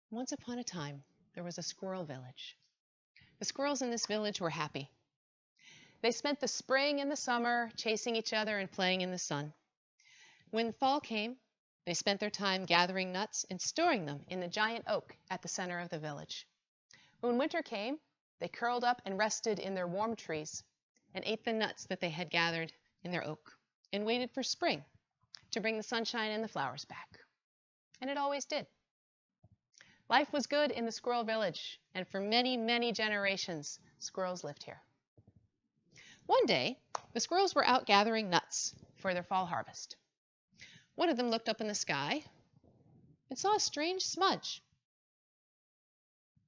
Once upon a time, there was a squirrel village. The squirrels in this village were happy. They spent the spring and the summer chasing each other and playing in the sun. When fall came, they spent their time gathering nuts and storing them in the giant oak at the center of the village. When winter came, they curled up and rested in their warm trees and ate the nuts that they had gathered in their oak and waited for spring to bring the sunshine and the flowers back. And it always did. Life was good in the squirrel village, and for many, many generations, squirrels lived here. One day, the squirrels were out gathering nuts for their fall harvest. One of them looked up in the sky and saw a strange smudge.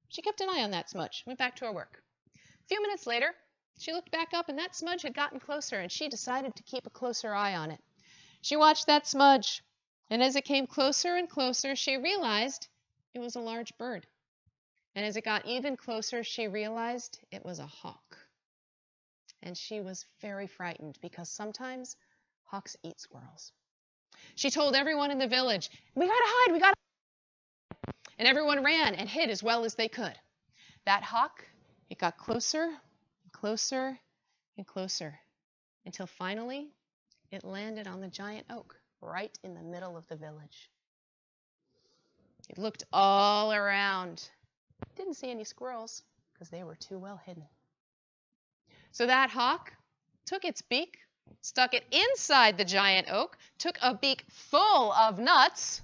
She kept an eye on that smudge, went back to her work. A few minutes later, she looked back up and that smudge had gotten closer, and she decided to keep a closer eye on it. She watched that smudge, and as it came closer and closer, she realized it was a large bird. And as it got even closer, she realized it was a hawk. And she was very frightened because sometimes hawks eat squirrels. She told everyone in the village, "We gotta hide, we gotta hide." And everyone ran and hid as well as they could. That hawk, it got closer and closer and closer until finally it landed on the giant oak right in the middle of the village. It looked all around. Didn't see any squirrels because they were too well hidden. So that hawk took its beak, stuck it inside the giant oak, took a beak full of nuts,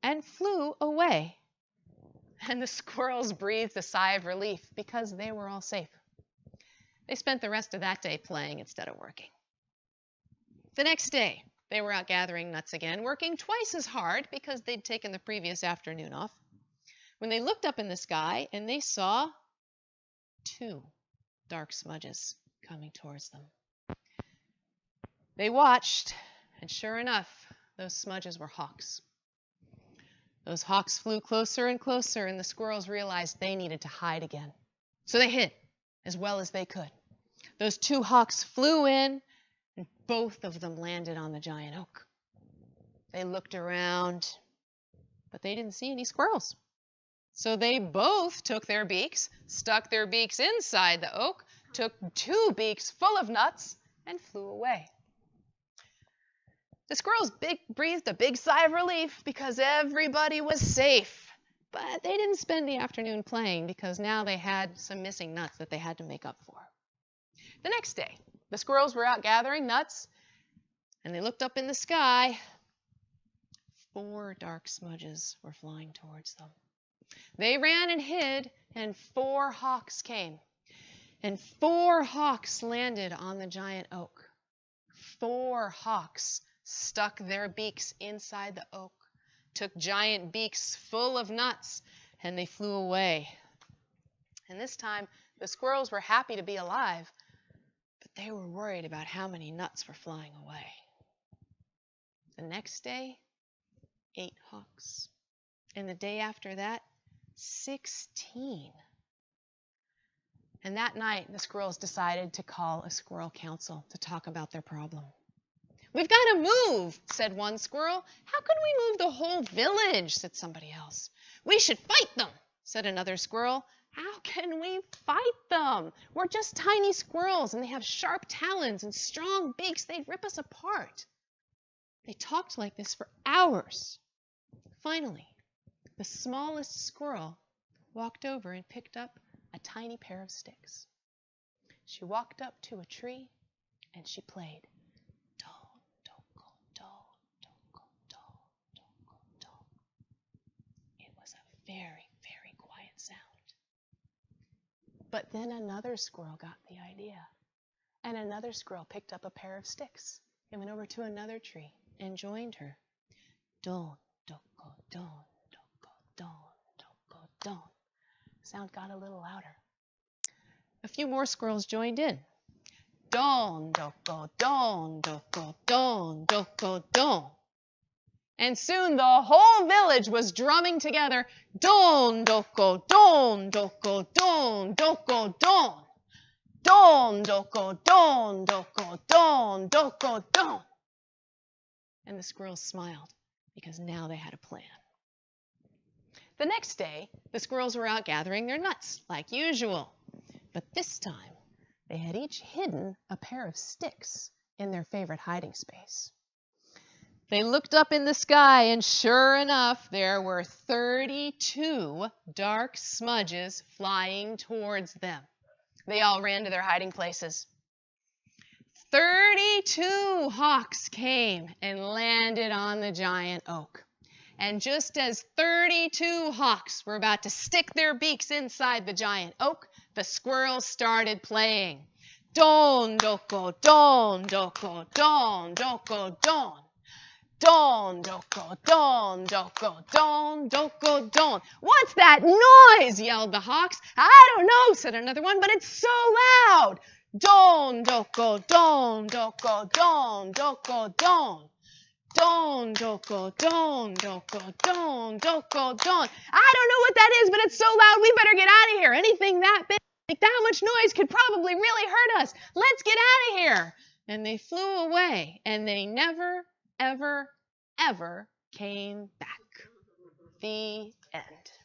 and flew away. And the squirrels breathed a sigh of relief because they were all safe. They spent the rest of that day playing instead of working. The next day, they were out gathering nuts again, working twice as hard because they'd taken the previous afternoon off, when they looked up in the sky and they saw 2 dark smudges coming towards them. They watched, and sure enough, those smudges were hawks. Those hawks flew closer and closer, and the squirrels realized they needed to hide again. So they hid as well as they could. Those 2 hawks flew in, and both of them landed on the giant oak. They looked around, but they didn't see any squirrels. So they both took their beaks, stuck their beaks inside the oak, took 2 beaks full of nuts, and flew away. The squirrels breathed a big sigh of relief because everybody was safe. But they didn't spend the afternoon playing because now they had some missing nuts that they had to make up for. The next day, the squirrels were out gathering nuts, and they looked up in the sky. 4 dark smudges were flying towards them. They ran and hid, and 4 hawks came. And 4 hawks landed on the giant oak. 4 hawks stuck their beaks inside the oak, took giant beaks full of nuts, and they flew away. And this time, the squirrels were happy to be alive, but they were worried about how many nuts were flying away. The next day, 8 hawks. And the day after that, 16. And that night, the squirrels decided to call a squirrel council to talk about their problem. "We've got to move," said one squirrel. "How can we move the whole village?" said somebody else. "We should fight them," said another squirrel. "How can we fight them? We're just tiny squirrels, and they have sharp talons and strong beaks. They'd rip us apart." They talked like this for hours. Finally, the smallest squirrel walked over and picked up a tiny pair of sticks. She walked up to a tree, and she played. Very, very quiet sound. But then another squirrel got the idea. And another squirrel picked up a pair of sticks and went over to another tree and joined her. Don, doko, don, doko, don, doko, don. Sound got a little louder. A few more squirrels joined in. Don, doko, don, doko, don, doko, don. And soon the whole village was drumming together, "Don, doko, don, doko, don, doko, don. Don, doko, don, doko, don, doko, don." And the squirrels smiled because now they had a plan. The next day, the squirrels were out gathering their nuts, like usual. But this time, they had each hidden a pair of sticks in their favorite hiding space. They looked up in the sky, and sure enough, there were 32 dark smudges flying towards them. They all ran to their hiding places. 32 hawks came and landed on the giant oak. And just as 32 hawks were about to stick their beaks inside the giant oak, the squirrels started playing. Don, doko, don, doko, don, doko, don. Don, doko, don, doko, don, doko, don. What's that noise? Yelled the hawks. I don't know, said another one, but it's so loud. Don, doko, don, doko, don, doko, don. Don, doko, don, doko, don, doko, don. I don't know what that is, but it's so loud we better get out of here. Anything that big, like that much noise could probably really hurt us. Let's get out of here. And they flew away, and they never, ever, ever came back. The end.